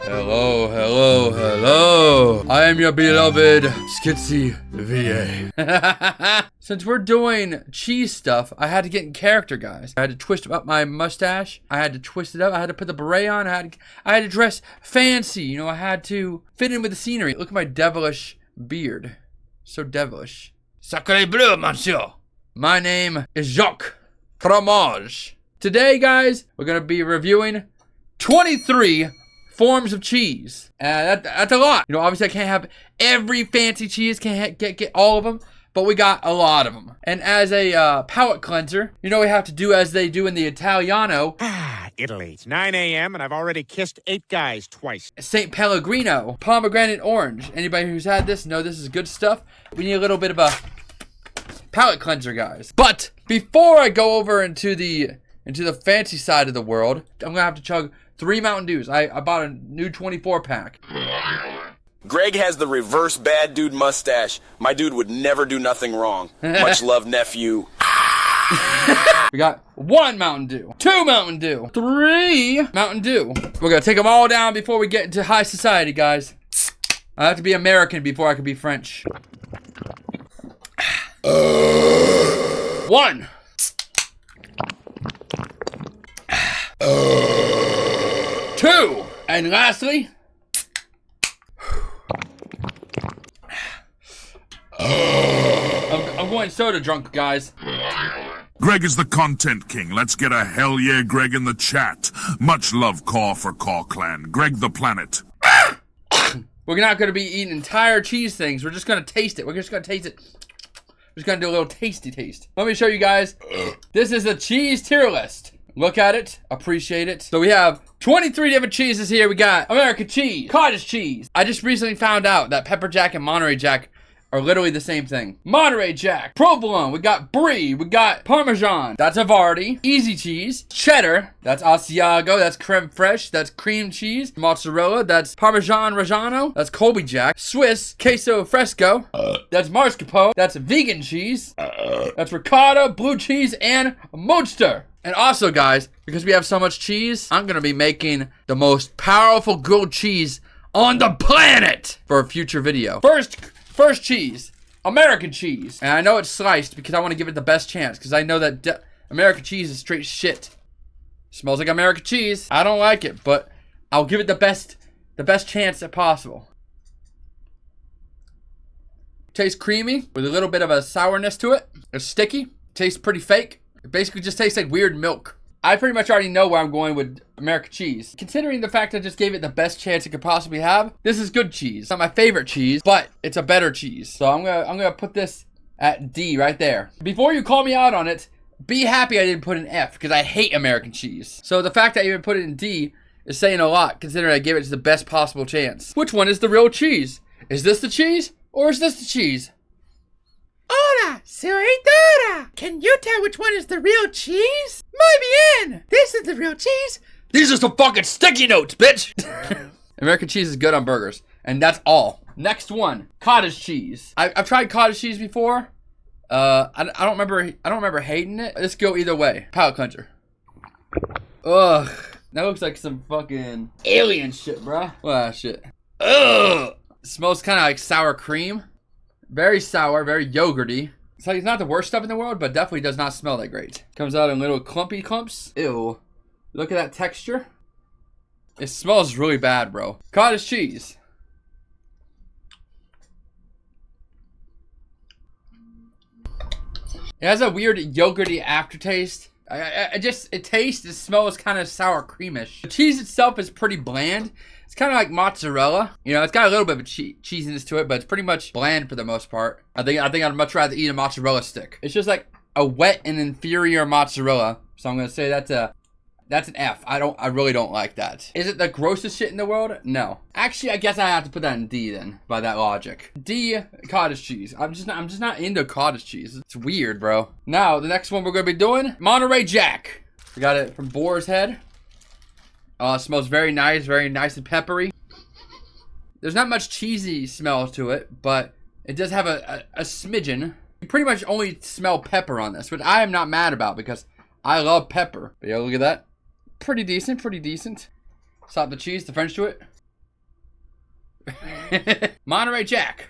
Hello, hello, hello. I am your beloved Skitsy VA. Since we're doing cheese stuff, I had to get in character, guys. I had to twist up my mustache. I had to twist it up. I had to put the beret on. I had to dress fancy. You know, I had to fit in with the scenery. Look at my devilish beard. So devilish. Sacre bleu, monsieur. My name is Jacques Fromage. Today, guys, we're going to be reviewing 23 forms of cheese. That's a lot. You know, obviously I can't have every fancy cheese, can't get all of them, but we got a lot of them. And as a palate cleanser, you know, we have to do as they do in the Italiano. Italy. It's 9 a.m. and I've already kissed 8 guys twice. St. Pellegrino, pomegranate orange. Anybody who's had this know this is good stuff. We need a little bit of a palate cleanser, guys. But before I go over into the fancy side of the world, I'm gonna have to chug 3 Mountain Dews. I bought a new 24 pack. Greg has the reverse bad dude mustache. My dude would never do nothing wrong. Much love, nephew. We got 1 Mountain Dew, 2 Mountain Dew, 3 Mountain Dew. We're gonna take them all down before we get into high society, guys. I have to be American before I can be French. 1. 2. And lastly, I'm going soda drunk, guys. Greg is the content king. Let's get a hell yeah Greg in the chat. Much love Caw for Caw Clan. Greg the Planet. We're not going to be eating entire cheese things. We're just going to taste it. We're just going to taste it. We're just going to do a little tasty taste. Let me show you guys. This is the cheese tier list. Look at it. Appreciate it. So we have 23 different cheeses here. We got American cheese, cottage cheese. I just recently found out that pepper jack and Monterey Jack are literally the same thing. Monterey Jack, provolone, we got brie, we got Parmesan, that's havari, easy cheese, cheddar, that's Asiago, that's creme fraiche, that's cream cheese, mozzarella, that's Parmesan Reggiano, that's Colby Jack, Swiss, Queso Fresco, that's mascarpone, that's vegan cheese, that's ricotta, blue cheese, and mozzarella. And also, guys, because we have so much cheese, I'm gonna be making the most powerful grilled cheese on the planet for a future video. First cheese, American cheese. And I know it's sliced because I want to give it the best chance, because I know that American cheese is straight shit. Smells like American cheese. I don't like it, but I'll give it the best chance possible. Tastes creamy with a little bit of a sourness to it. It's sticky. Tastes pretty fake. It basically just tastes like weird milk. I pretty much already know where I'm going with American cheese. Considering the fact I just gave it the best chance it could possibly have, this is good cheese. It's not my favorite cheese, but it's a better cheese. So I'm gonna put this at D right there. Before you call me out on it, be happy I didn't put an F, because I hate American cheese. So the fact that I even put it in D is saying a lot, considering I gave it the best possible chance. Which one is the real cheese? Is this the cheese, or is this the cheese? Hola, señorita! Can you tell which one is the real cheese? Muy bien! This is the real cheese! These are some fucking sticky notes, bitch! American cheese is good on burgers, and that's all. Next one, cottage cheese. I've tried cottage cheese before. I don't remember hating it. Let's go either way. Palate cleanser. Ugh, that looks like some fucking alien shit, bruh. Wow, shit. Ugh! It smells kind of like sour cream. Very sour, very yogurty. It's like it's not the worst stuff in the world, but definitely does not smell that great. Comes out in little clumpy clumps. Ew. Look at that texture. It smells really bad, bro. Cottage cheese. It has a weird yogurty aftertaste. It smells kind of sour creamish. The cheese itself is pretty bland. It's kind of like mozzarella. You know, it's got a little bit of cheesiness to it, but it's pretty much bland for the most part. I think I'd much rather eat a mozzarella stick. It's just like a wet and inferior mozzarella. So I'm gonna say that's an F. I really don't like that. Is it the grossest shit in the world? No. Actually, I guess I have to put that in D then, by that logic. D, cottage cheese. I'm just not into cottage cheese. It's weird, bro. Now, the next one we're gonna be doing, Monterey Jack. We got it from Boar's Head. It smells very nice and peppery. There's not much cheesy smell to it, but it does have a smidgen. You pretty much only smell pepper on this, which I am not mad about because I love pepper. But yeah, look at that. Pretty decent. Stop the cheese, the French to it. Monterey Jack.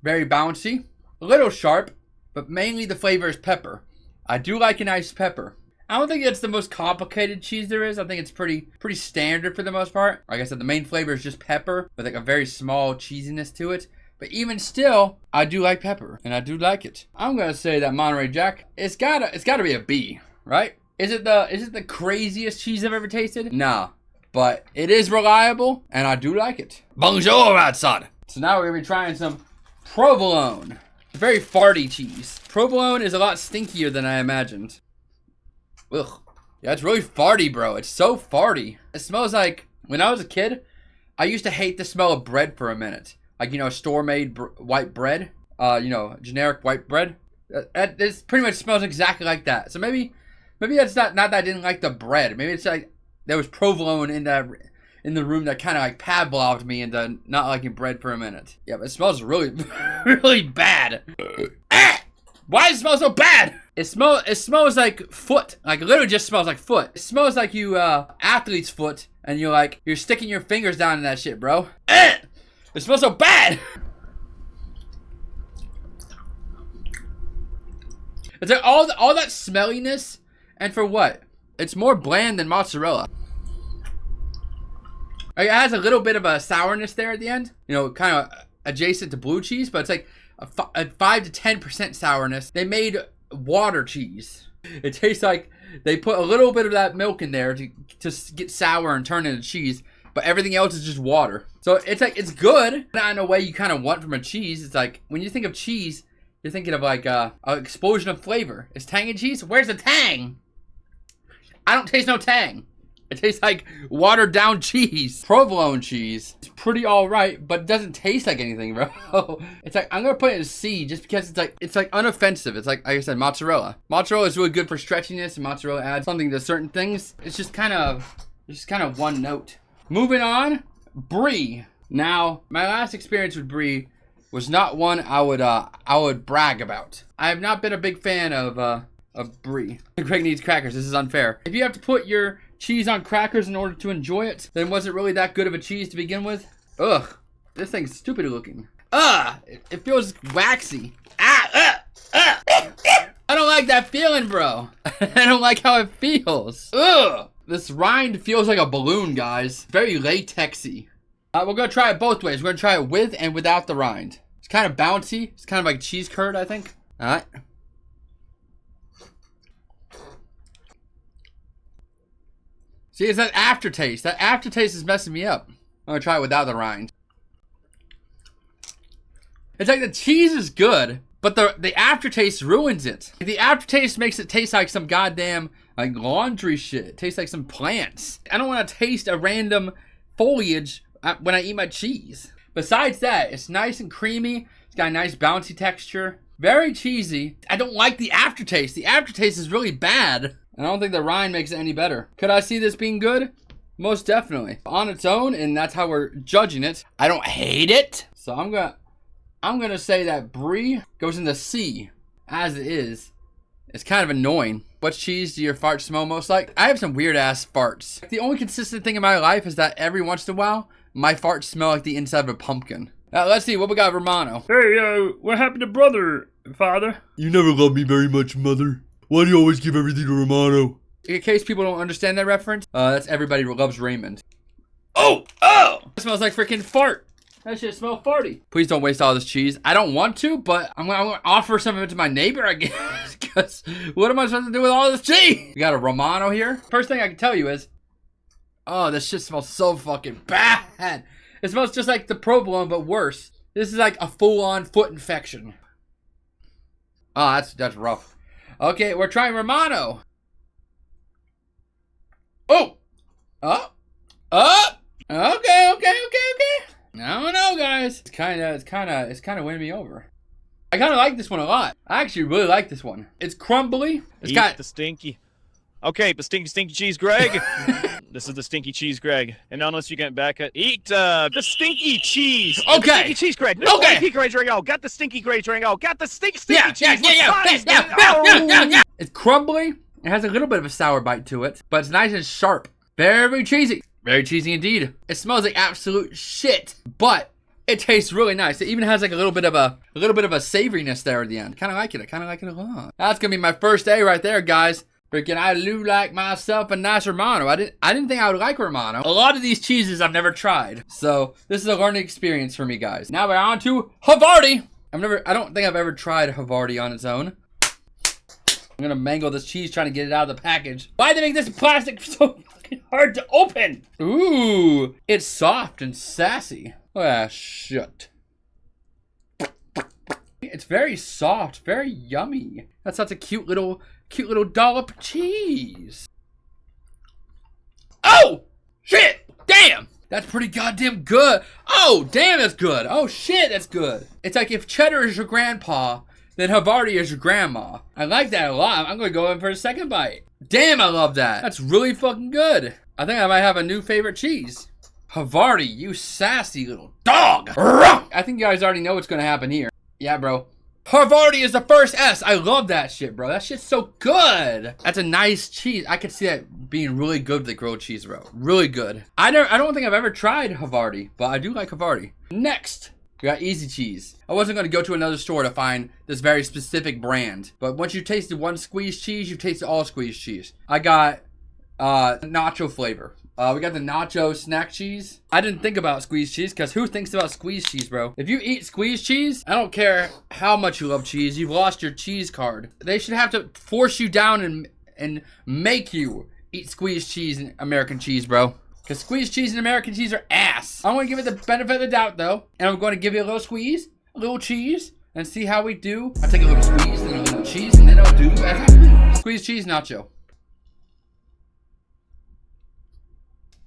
Very bouncy. A little sharp, but mainly the flavor is pepper. I do like a nice pepper. I don't think it's the most complicated cheese there is. I think it's pretty standard for the most part. Like I said, the main flavor is just pepper with like a very small cheesiness to it. But even still, I do like pepper, and I do like it. I'm gonna say that Monterey Jack, it's gotta be a B, right? Is it the craziest cheese I've ever tasted? Nah, but it is reliable, and I do like it. Bonjour, outside. So now we're gonna be trying some provolone. Very farty cheese. Provolone is a lot stinkier than I imagined. Ugh. Yeah, it's really farty, bro. It's so farty. It smells like, when I was a kid, I used to hate the smell of bread for a minute. Like, you know, store-made white bread. You know, generic white bread. It pretty much smells exactly like that. So maybe that's not that I didn't like the bread. Maybe it's like there was provolone in the room that kind of like Pavloved me into not liking bread for a minute. Yeah, but it smells really, really bad. Why does it smell so bad? It smells like foot. Like, it literally just smells like foot. It smells like you, athlete's foot, and you're sticking your fingers down in that shit, bro. It smells so bad! It's like all that smelliness, and for what? It's more bland than mozzarella. Like, it has a little bit of a sourness there at the end. You know, kind of adjacent to blue cheese, but it's like a 5 to 10% sourness. They made water cheese. It tastes like they put a little bit of that milk in there to get sour and turn into cheese, but everything else is just water. So it's like, it's good, not in a way you kind of want from a cheese. It's like, when you think of cheese, you're thinking of like an explosion of flavor. Is tangy cheese? Where's the tang? I don't taste no tang. It tastes like watered down cheese. Provolone cheese. It's pretty alright, but it doesn't taste like anything, bro. It's like, I'm gonna put it in C just because it's like unoffensive. It's like I said, mozzarella. Mozzarella is really good for stretchiness, and mozzarella adds something to certain things. It's just kind of one note. Moving on, brie. Now, my last experience with brie was not one I would brag about. I have not been a big fan of brie. Greg needs crackers. This is unfair. If you have to put your cheese on crackers in order to enjoy it, then was it really that good of a cheese to begin with? Ugh, this thing's stupid looking. It feels waxy. I don't like that feeling, bro. I don't like how it feels. Ugh. This rind feels like a balloon, guys. Very latexy. We're gonna try it both ways. We're gonna try it with and without the rind. It's kind of bouncy. It's kind of like cheese curd, I think. All right. See, it's that aftertaste. That aftertaste is messing me up. I'm gonna try it without the rind. It's like the cheese is good, but the aftertaste ruins it. The aftertaste makes it taste like some goddamn like laundry shit. It tastes like some plants. I don't want to taste a random foliage when I eat my cheese. Besides that, it's nice and creamy. It's got a nice bouncy texture. Very cheesy. I don't like the aftertaste. The aftertaste is really bad. I don't think the rind makes it any better. Could I see this being good? Most definitely. On its own, and that's how we're judging it. I don't hate it. So I'm gonna say that brie goes in the C as it is. It's kind of annoying. What cheese do your farts smell most like? I have some weird ass farts. The only consistent thing in my life is that every once in a while, my farts smell like the inside of a pumpkin. Now let's see what we got, Romano. Hey, what happened to brother, father? You never loved me very much, mother. Why do you always give everything to Romano? In case people don't understand that reference, that's Everybody Loves Raymond. Oh! It smells like freaking fart. That shit smells farty. Please don't waste all this cheese. I don't want to, but I'm gonna offer some of it to my neighbor, I guess. Because what am I supposed to do with all this cheese? We got a Romano here. First thing I can tell you is, oh, this shit smells so fucking bad. It smells just like the provolone, but worse. This is like a full-on foot infection. Oh, that's rough. Okay, we're trying Romano. Oh! Okay. I don't know, guys. It's kind of winning me over. I kind of like this one a lot. I actually really like this one. It's crumbly. It's got the stinky. Okay, the stinky cheese, Greg. This is the stinky cheese, Greg. And unless you get back at eat the stinky cheese. Okay. The stinky cheese, Greg. Okay. Got the stinky Greg. Got the stinky cheese. Yeah. It's crumbly. It has a little bit of a sour bite to it, but it's nice and sharp. Very cheesy. Very cheesy indeed. It smells like absolute shit, but it tastes really nice. It even has like a little bit of a savoriness there at the end. Kind of like it. I kind of like it a lot. That's gonna be my first A right there, guys. Freaking, I do like myself a nice Romano. I didn't think I would like Romano. A lot of these cheeses I've never tried, so this is a learning experience for me, guys. Now we're on to Havarti. I don't think I've ever tried Havarti on its own. I'm gonna mangle this cheese trying to get it out of the package. Why do they make this plastic so fucking hard to open? Ooh, it's soft and sassy. Ah, shit. It's very soft, very yummy. That's such a cute little dollop of cheese. Oh, shit, damn. That's pretty goddamn good. Oh, damn, that's good. Oh, shit, that's good. It's like if cheddar is your grandpa, then Havarti is your grandma. I like that a lot. I'm gonna go in for a second bite. Damn, I love that. That's really fucking good. I think I might have a new favorite cheese. Havarti, you sassy little dog. I think you guys already know what's gonna happen here. Yeah, bro. Havarti is the first S. I love that shit, bro. That shit's so good. That's a nice cheese. I could see that being really good with the grilled cheese, bro. Really good. I don't think I've ever tried Havarti, but I do like Havarti. Next, we got easy cheese. I wasn't going to go to another store to find this very specific brand, but once you tasted one squeezed cheese, you've tasted all squeezed cheese. I got nacho flavor. We got the nacho snack cheese. I didn't think about squeezed cheese because who thinks about squeezed cheese, bro? If you eat squeezed cheese, I don't care how much you love cheese, you've lost your cheese card. They should have to force you down and make you eat squeezed cheese and American cheese, bro. Because squeezed cheese and American cheese are ass. I'm going to give it the benefit of the doubt, though. And I'm going to give you a little squeeze, a little cheese, and see how we do. I'll take a little squeeze, then a little cheese, and then I'll do as I do. Squeeze cheese nacho.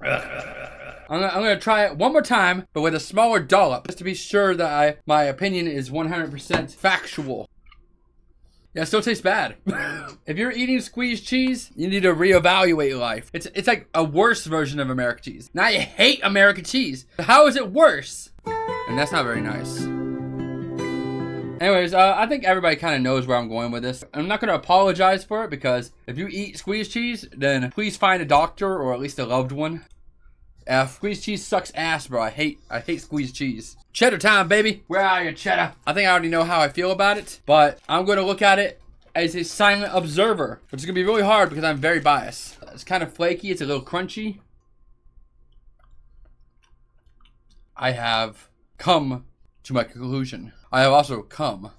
I'm gonna try it one more time, but with a smaller dollop, just to be sure that my opinion is 100% factual. Yeah, it still tastes bad. If you're eating squeezed cheese, you need to reevaluate life. It's like a worse version of American cheese. Now you hate American cheese. How is it worse? And that's not very nice. Anyways, I think everybody kind of knows where I'm going with this. I'm not going to apologize for it because if you eat squeezed cheese, then please find a doctor or at least a loved one. Squeezed cheese sucks ass, bro. I hate squeezed cheese. Cheddar time, baby. Where are you, cheddar? I think I already know how I feel about it, but I'm going to look at it as a silent observer, which is going to be really hard because I'm very biased. It's kind of flaky. It's a little crunchy. I have come to my conclusion. I have also come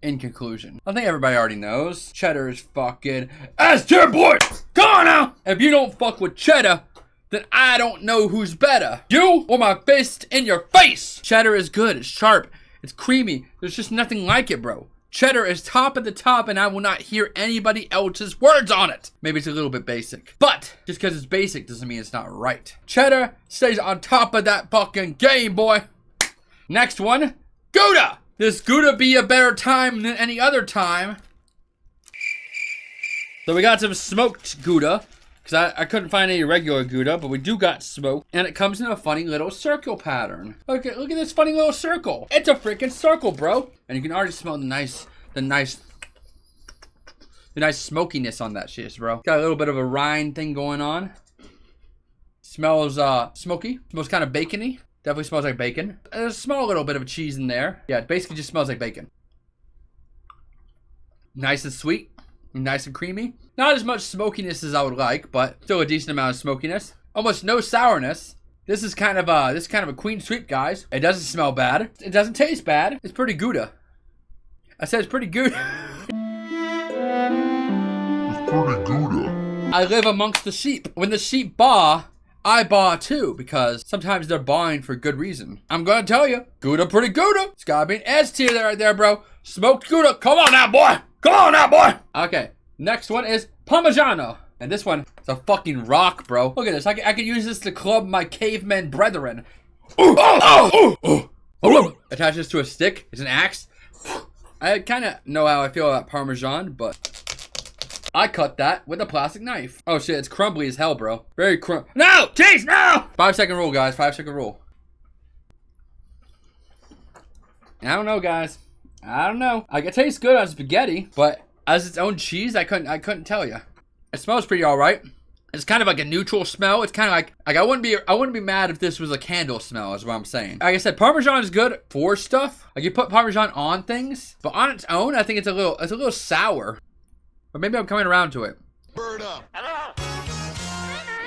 in conclusion. I think everybody already knows. Cheddar is fucking S-tier, boy! Come on now! If you don't fuck with cheddar, then I don't know who's better. You or my fist in your face! Cheddar is good. It's sharp. It's creamy. There's just nothing like it, bro. Cheddar is top at the top, and I will not hear anybody else's words on it. Maybe it's a little bit basic. But just because it's basic doesn't mean it's not right. Cheddar stays on top of that fucking game, boy. Next one, Gouda. This Gouda be a better time than any other time. So we got some smoked Gouda, because I couldn't find any regular Gouda, but we do got smoked. And it comes in a funny little circle pattern. Look at this funny little circle. It's a freaking circle, bro. And you can already smell the nice smokiness on that shit, bro. Got a little bit of a rind thing going on. Smells smoky. Smells kind of bacony. Definitely smells like bacon. There's a small little bit of cheese in there. Yeah, it basically just smells like bacon. Nice and sweet. Nice and creamy. Not as much smokiness as I would like, but still a decent amount of smokiness. Almost no sourness. This is kind of a queen sweep, guys. It doesn't smell bad. It doesn't taste bad. It's pretty Gouda. I said it's pretty Gouda. It's pretty Gouda. I live amongst the sheep. When the sheep baa, I baa too, because sometimes they're baaing for good reason. I'm gonna tell you, Gouda pretty Gouda. It's gotta be an S tier there right there, bro. Smoked Gouda. Come on now, boy. Come on now, boy. Okay, next one is Parmigiano. And this one is a fucking rock, bro. Look at this. I could use this to club my cavemen brethren. Attach this to a stick. It's an axe. I kind of know how I feel about Parmesan, but I cut that with a plastic knife. Oh shit, it's crumbly as hell, bro. Very No! Jeez, no! 5-second rule, guys. 5-second rule. I don't know, guys. I don't know. Like, it tastes good on spaghetti, but as its own cheese, I couldn't tell you. It smells pretty alright. It's kind of like a neutral smell. It's kind of like I wouldn't be mad if this was a candle smell, is what I'm saying. Like I said, Parmesan is good for stuff. Like you put Parmesan on things, but on its own, I think it's a little sour. But maybe I'm coming around to it. Bird up.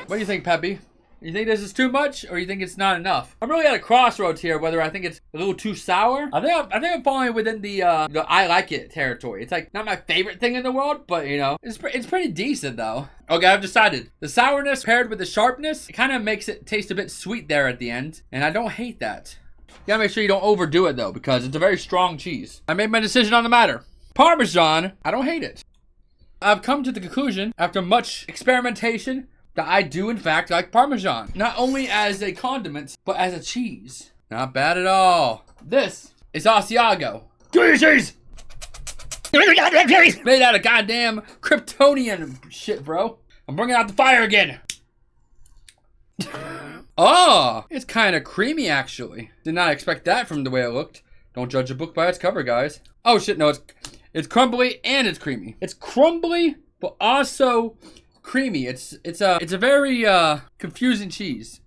What do you think, Peppy? You think this is too much, or you think it's not enough? I'm really at a crossroads here, whether I think it's a little too sour. I think I'm falling within the I like it territory. It's like not my favorite thing in the world, but you know, it's pretty decent though. Okay, I've decided. The sourness paired with the sharpness, it kind of makes it taste a bit sweet there at the end, and I don't hate that. You gotta make sure you don't overdo it though, because it's a very strong cheese. I made my decision on the matter. Parmesan, I don't hate it. I've come to the conclusion, after much experimentation, that I do in fact like Parmesan. Not only as a condiment, but as a cheese. Not bad at all. This is Asiago. Give me your cheese! Made out of goddamn Kryptonian shit, bro. I'm bringing out the fire again. Oh, it's kind of creamy actually. Did not expect that from the way it looked. Don't judge a book by its cover, guys. Oh shit, no, it's crumbly and it's creamy. It's crumbly, but also creamy. It's a very confusing cheese.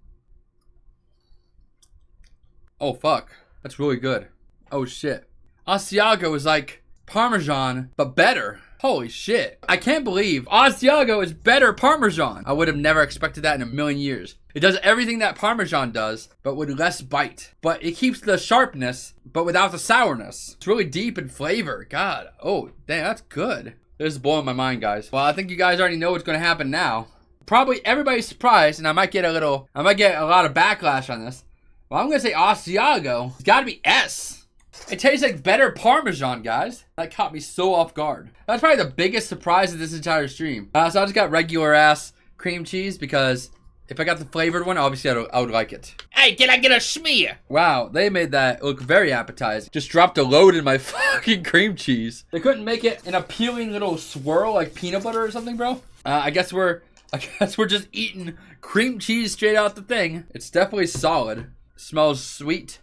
Oh fuck, that's really good. Oh shit, Asiago is like Parmesan but better. Holy shit, I can't believe Asiago is better Parmesan. I would have never expected that in a million years. It does everything that Parmesan does, but with less bite. But it keeps the sharpness, but without the sourness. It's really deep in flavor. God, oh damn, that's good. This is blowing my mind, guys. Well, I think you guys already know what's going to happen now. Probably everybody's surprised, and I might get a lot of backlash on this. Well, I'm going to say Asiago. It's got to be S. It tastes like better Parmesan, guys. That caught me so off guard. That's probably the biggest surprise of this entire stream. So I just got regular ass cream cheese because if I got the flavored one, obviously I would like it. Hey, can I get a schmear? Wow, they made that look very appetizing. Just dropped a load in my fucking cream cheese. They couldn't make it an appealing little swirl like peanut butter or something, bro. I guess we're just eating cream cheese straight out the thing. It's definitely solid. Smells sweet.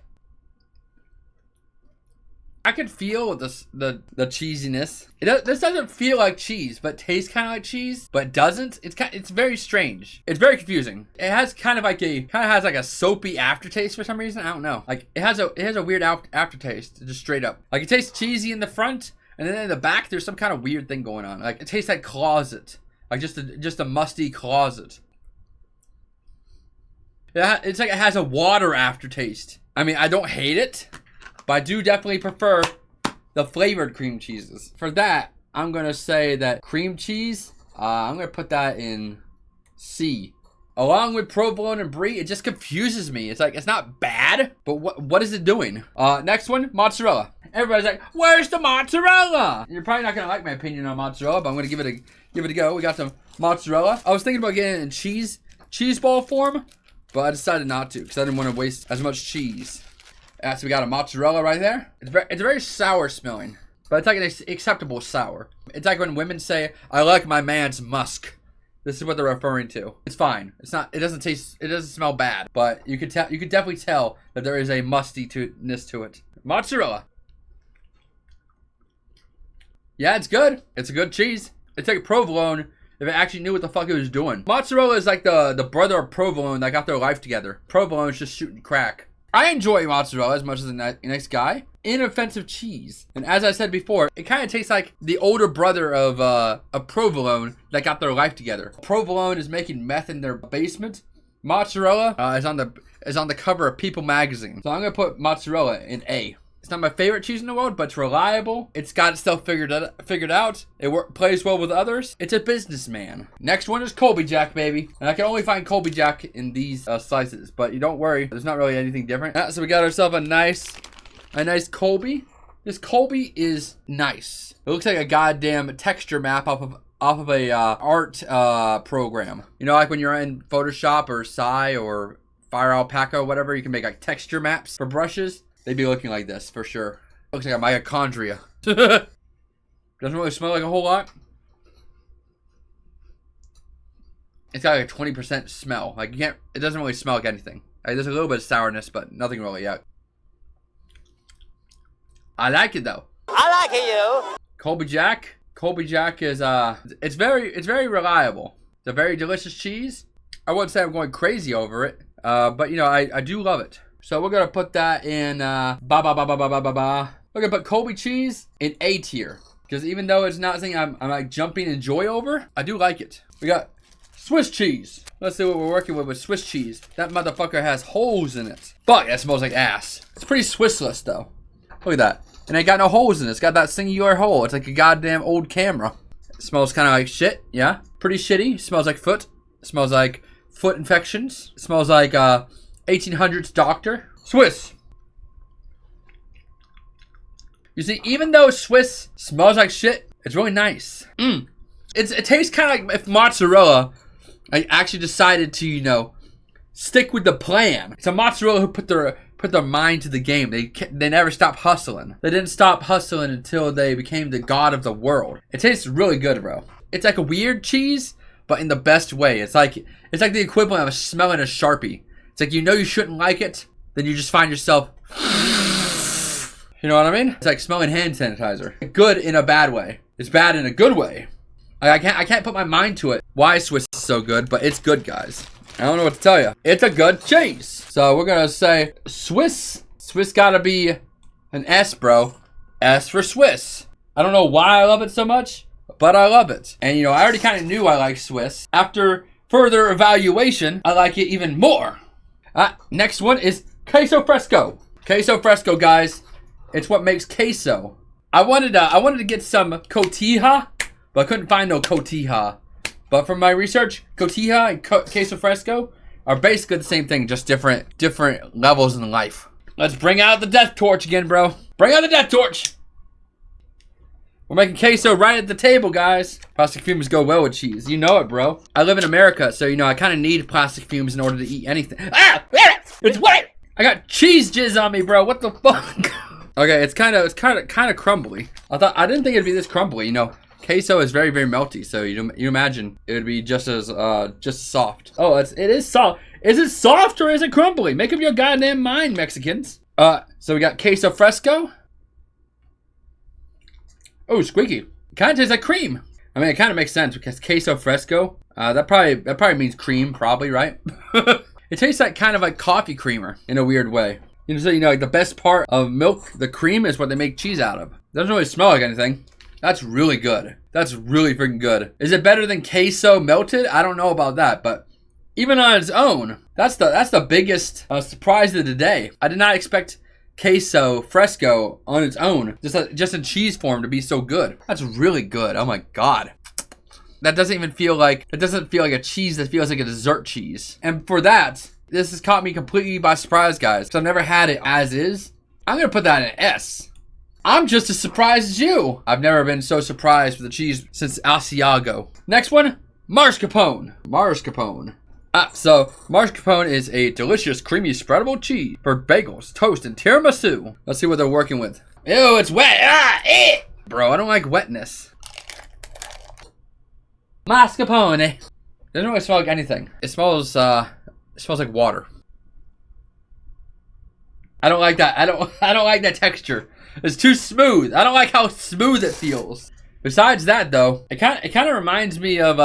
I could feel the cheesiness. This doesn't feel like cheese, but tastes kind of like cheese, but doesn't. It's very strange. It's very confusing. It has kind of like a soapy aftertaste for some reason. I don't know. Like it has a weird aftertaste, just straight up. Like it tastes cheesy in the front, and then in the back there's some kind of weird thing going on. Like it tastes like closet, like just a musty closet. It's like it has a water aftertaste. I mean, I don't hate it, but I do definitely prefer the flavored cream cheeses. For that, I'm going to say that cream cheese, I'm going to put that in C. Along with provolone and brie, it just confuses me. It's like, it's not bad, but what is it doing? Next one, mozzarella. Everybody's like, where's the mozzarella? You're probably not going to like my opinion on mozzarella, but I'm going to give it a go. We got some mozzarella. I was thinking about getting it in cheese ball form, but I decided not to because I didn't want to waste as much cheese. So we got a mozzarella right there. It's very sour smelling, but it's like an acceptable sour. It's like when women say, I like my man's musk. This is what they're referring to. It's fine. It doesn't smell bad, but you could definitely tell that there is a mustiness to it. Mozzarella. Yeah, it's good. It's a good cheese. It's like provolone if it actually knew what the fuck it was doing. Mozzarella is like the brother of provolone that got their life together. Provolone is just shooting crack. I enjoy mozzarella as much as the next guy. Inoffensive cheese. And as I said before, it kind of tastes like the older brother of a provolone that got their life together. Provolone is making meth in their basement. Mozzarella is on the cover of People magazine. So I'm going to put mozzarella in A. It's not my favorite cheese in the world, but it's reliable. It's got itself figured out. It plays well with others. It's a businessman. Next one is Colby Jack, baby. And I can only find Colby Jack in these slices. But you don't worry, there's not really anything different. So we got ourselves a nice Colby. This Colby is nice. It looks like a goddamn texture map off of a art program. You know, like when you're in Photoshop or Sai or Fire Alpaca or whatever, you can make like texture maps for brushes. They'd be looking like this, for sure. Looks like a mitochondria. Doesn't really smell like a whole lot. It's got like a 20% smell. Like, it doesn't really smell like anything. Like, there's a little bit of sourness, but nothing really yet. I like it, though. I like it, you. Colby Jack is, it's very reliable. It's a very delicious cheese. I wouldn't say I'm going crazy over it, but you know, I do love it. So we're gonna put that in We're gonna put Colby cheese in A tier, because even though it's not something I'm like jumping in joy over, I do like it. We got Swiss cheese. Let's see what we're working with Swiss cheese. That motherfucker has holes in it. Fuck, that smells like ass. It's pretty Swissless though. Look at that. And it got no holes in it. It's got that singular hole. It's like a goddamn old camera. It smells kind of like shit, yeah. Pretty shitty. It smells like foot. It smells like foot infections. It smells like 1800s doctor. Swiss. You see, even though Swiss smells like shit, it's really nice. It tastes kind of like if mozzarella actually decided to, you know, stick with the plan. It's a mozzarella who put their mind to the game. They never stopped hustling. They didn't stop hustling until they became the god of the world. It tastes really good, bro. It's like a weird cheese, but in the best way. It's like the equivalent of smelling a Sharpie. It's like, you know you shouldn't like it, then you just find yourself, you know what I mean? It's like smelling hand sanitizer. Good in a bad way. It's bad in a good way. I can't put my mind to it why Swiss is so good, but it's good, guys. I don't know what to tell you. It's a good cheese. So we're gonna say Swiss. Swiss gotta be an S, bro. S for Swiss. I don't know why I love it so much, but I love it. And you know, I already kind of knew I liked Swiss. After further evaluation, I like it even more. Next one is Queso Fresco. Queso Fresco, guys. It's what makes queso. I wanted to get some cotija, but I couldn't find no cotija. But from my research, cotija and queso fresco are basically the same thing, just different levels in life. Let's bring out the death torch again, bro. Bring out the death torch. We're making queso right at the table, guys. Plastic fumes go well with cheese. You know it, bro. I live in America, so you know I kind of need plastic fumes in order to eat anything. Ah! It's wet! I got cheese jizz on me, bro. What the fuck? Okay, it's kind of crumbly. I didn't think it'd be this crumbly, you know. Queso is very, very melty, so you imagine it would be just as just soft. Oh, it is soft. Is it soft or is it crumbly? Make up your goddamn mind, Mexicans. So we got queso fresco. Oh, squeaky. Kind of tastes like cream. I mean, it kind of makes sense because queso fresco. That probably means cream, probably, right? It tastes like kind of like coffee creamer in a weird way. You know, so you know, like the best part of milk, the cream, is what they make cheese out of. It doesn't really smell like anything. That's really good. That's really freaking good. Is it better than queso melted? I don't know about that, but even on its own, that's the biggest surprise of the day. I did not expect queso fresco on its own, just in cheese form, to be so good. That's really good. Oh my god. That doesn't feel like a cheese. That feels like a dessert cheese. And for that, this has caught me completely by surprise, guys. Because I've never had it as is. I'm gonna put that in an S. I'm just as surprised as you. I've never been so surprised with the cheese since Asiago. Next one, mascarpone. Mascarpone. So mascarpone is a delicious, creamy, spreadable cheese for bagels, toast, and tiramisu. Let's see what they're working with. Ew, it's wet. Bro, I don't like wetness. Mascarpone. Doesn't really smell like anything. It smells like water. I don't like that. I don't like that texture. It's too smooth. I don't like how smooth it feels. Besides that, though, it kind of reminds me of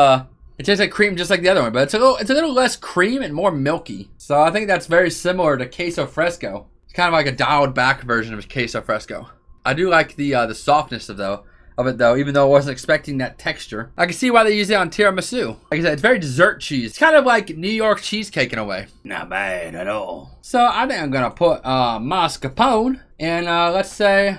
it tastes like cream just like the other one, but it's a little less cream and more milky. So I think that's very similar to queso fresco. It's kind of like a dialed back version of queso fresco. I do like the softness of it though, even though I wasn't expecting that texture. I can see why they use it on tiramisu. Like I said, it's very dessert cheese. It's kind of like New York cheesecake in a way. Not bad at all. So I think I'm gonna put mascarpone and let's say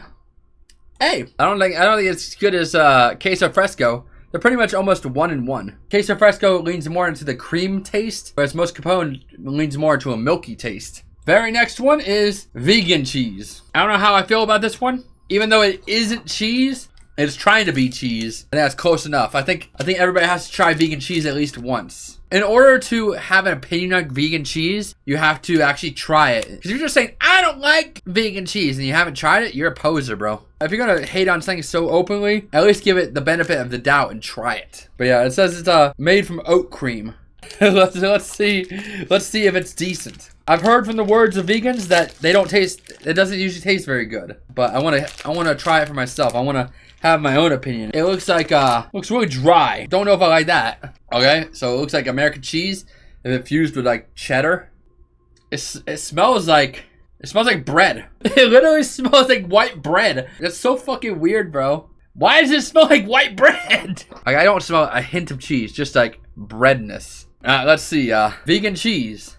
A. I don't think it's as good as queso fresco. They're pretty much almost 1 in 1. Queso fresco leans more into the cream taste, whereas mascarpone leans more into a milky taste. Very next one is vegan cheese. I don't know how I feel about this one. Even though it isn't cheese, it's trying to be cheese. I think that's close enough. I think everybody has to try vegan cheese at least once. In order to have an opinion on vegan cheese, you have to actually try it. Because if you're just saying, I don't like vegan cheese, and you haven't tried it, you're a poser, bro. If you're gonna hate on something so openly, at least give it the benefit of the doubt and try it. But yeah, it says it's made from oat cream. let's see if it's decent. I've heard from the words of vegans that it doesn't usually taste very good. But I wanna try it for myself. I wanna have my own opinion. It looks like, looks really dry. Don't know if I like that. Okay, so it looks like American cheese if it fused with like cheddar. It smells like bread. It literally smells like white bread. That's so fucking weird, bro. Why does it smell like white bread? Like, I don't smell a hint of cheese, just like breadness. Let's see, vegan cheese.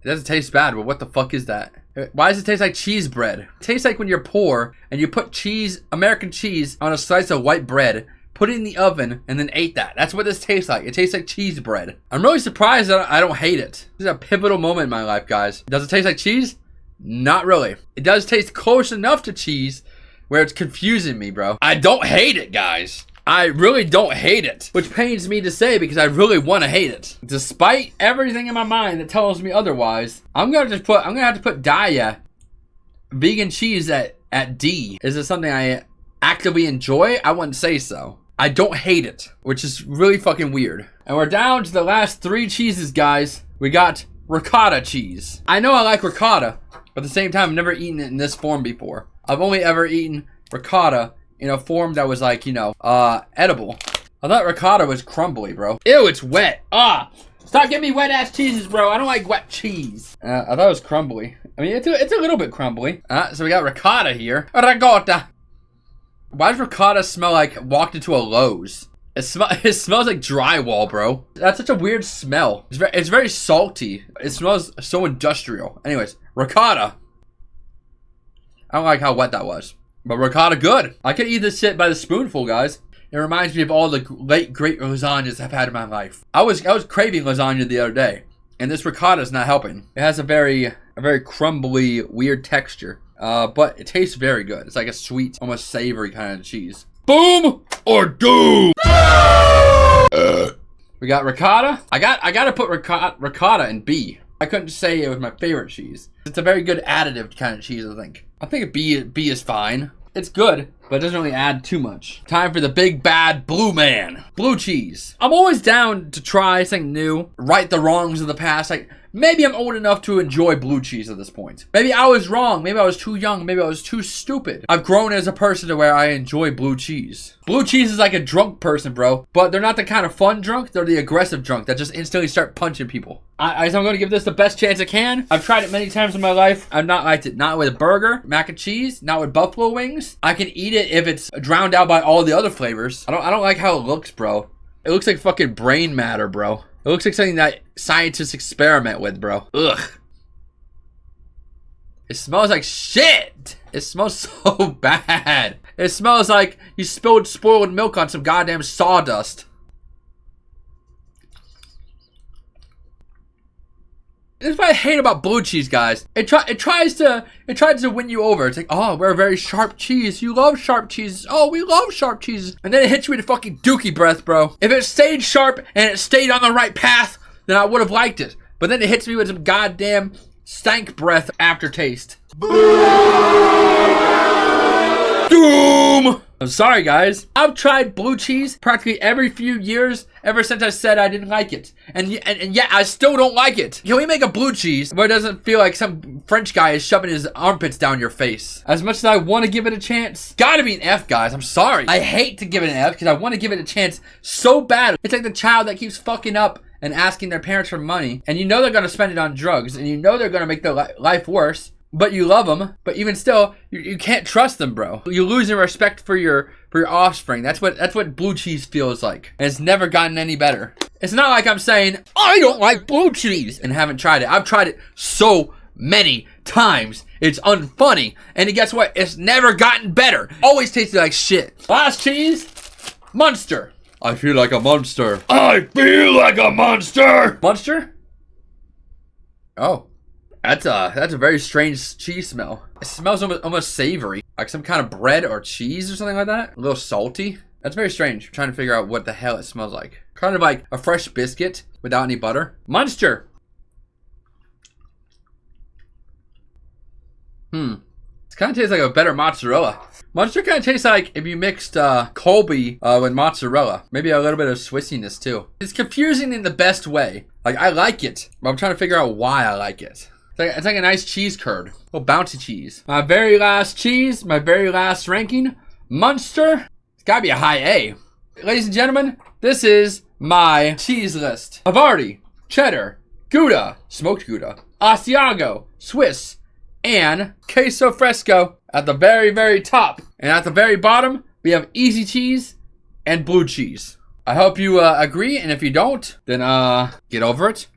It doesn't taste bad, but what the fuck is that? Why does it taste like cheese bread? It tastes like when you're poor and you put cheese, American cheese, on a slice of white bread, put it in the oven, and then ate that. That's what this tastes like. It tastes like cheese bread. I'm really surprised that I don't hate it. This is a pivotal moment in my life, guys. Does it taste like cheese? Not really. It does taste close enough to cheese where it's confusing me, bro. I don't hate it, guys. I really don't hate it, which pains me to say because I really want to hate it. Despite everything in my mind that tells me otherwise, I'm gonna have to put Daya vegan cheese at D. Is it something I actively enjoy? I wouldn't say so. I don't hate it, which is really fucking weird. And we're down to the last 3 cheeses, guys. We got ricotta cheese. I know I like ricotta, but at the same time, I've never eaten it in this form before. I've only ever eaten ricotta in a form that was like, you know, edible. I thought ricotta was crumbly, bro. Ew, it's wet. Stop giving me wet ass cheeses, bro. I don't like wet cheese. I thought it was crumbly. I mean, it's a little bit crumbly. So we got ricotta here. Ricotta. Why does ricotta smell like walked into a Lowe's? It smells like drywall, bro. That's such a weird smell. It's very salty. It smells so industrial. Anyways, ricotta. I don't like how wet that was. But ricotta good. I could eat this shit by the spoonful, guys. It reminds me of all the late great lasagnas I've had in my life. I was craving lasagna the other day, and this ricotta is not helping. It has a very crumbly, weird texture. But it tastes very good. It's like a sweet, almost savory kind of cheese. Boom or doom. We got ricotta. I gotta put ricotta in B. I couldn't say it was my favorite cheese. It's a very good additive kind of cheese, I think. I think B is fine. It's good, but it doesn't really add too much. Time for the big bad blue man. Blue cheese. I'm always down to try something new, right the wrongs of the past. Like, maybe I'm old enough to enjoy blue cheese at this point. Maybe I was wrong. Maybe I was too young. Maybe I was too stupid. I've grown as a person to where I enjoy blue cheese. Blue cheese is like a drunk person, bro. But they're not the kind of fun drunk. They're the aggressive drunk that just instantly start punching people. I'm going to give this the best chance I can. I've tried it many times in my life. I've not liked it. Not with a burger, mac and cheese, not with buffalo wings. I can eat it if it's drowned out by all the other flavors. I don't like how it looks, bro. It looks like fucking brain matter, bro. It looks like something that scientists experiment with, bro. Ugh. It smells like shit. It smells so bad. It smells like you spilled spoiled milk on some goddamn sawdust. This is what I hate about blue cheese, guys. It tries to win you over. It's like, oh, we're a very sharp cheese. You love sharp cheeses. Oh, we love sharp cheeses. And then it hits you with a fucking dookie breath, bro. If it stayed sharp and it stayed on the right path, then I would have liked it. But then it hits me with some goddamn stank breath aftertaste. Doom! I'm sorry, guys. I've tried blue cheese practically every few years ever since I said I didn't like it. And yet I still don't like it. Can we make a blue cheese where it doesn't feel like some French guy is shoving his armpits down your face? As much as I want to give it a chance, gotta be an F, guys. I'm sorry. I hate to give it an F because I want to give it a chance so bad. It's like the child that keeps fucking up and asking their parents for money. And you know they're going to spend it on drugs. And you know they're going to make their life worse. But you love them, but even still, you can't trust them, bro. You lose your respect for your offspring. That's what blue cheese feels like. And it's never gotten any better. It's not like I'm saying, I don't like blue cheese, and haven't tried it. I've tried it so many times. It's unfunny. And guess what? It's never gotten better. Always tasted like shit. Last cheese, Munster. I feel like a monster. I feel like a monster. Munster? Oh. That's a very strange cheese smell. It smells almost savory. Like some kind of bread or cheese or something like that. A little salty. That's very strange. I'm trying to figure out what the hell it smells like. Kind of like a fresh biscuit without any butter. Munster. It kind of tastes like a better mozzarella. Munster kind of tastes like if you mixed Colby with mozzarella. Maybe a little bit of Swissiness too. It's confusing in the best way. Like, I like it, but I'm trying to figure out why I like it. It's like a nice cheese curd. Oh, bouncy cheese. My very last cheese, my very last ranking, Munster. It's gotta be a high A. Ladies and gentlemen, this is my cheese list. Havari, cheddar, gouda, smoked gouda, Asiago, Swiss, and Queso Fresco at the very, very top. And at the very bottom, we have easy cheese and blue cheese. I hope you agree, and if you don't, then get over it.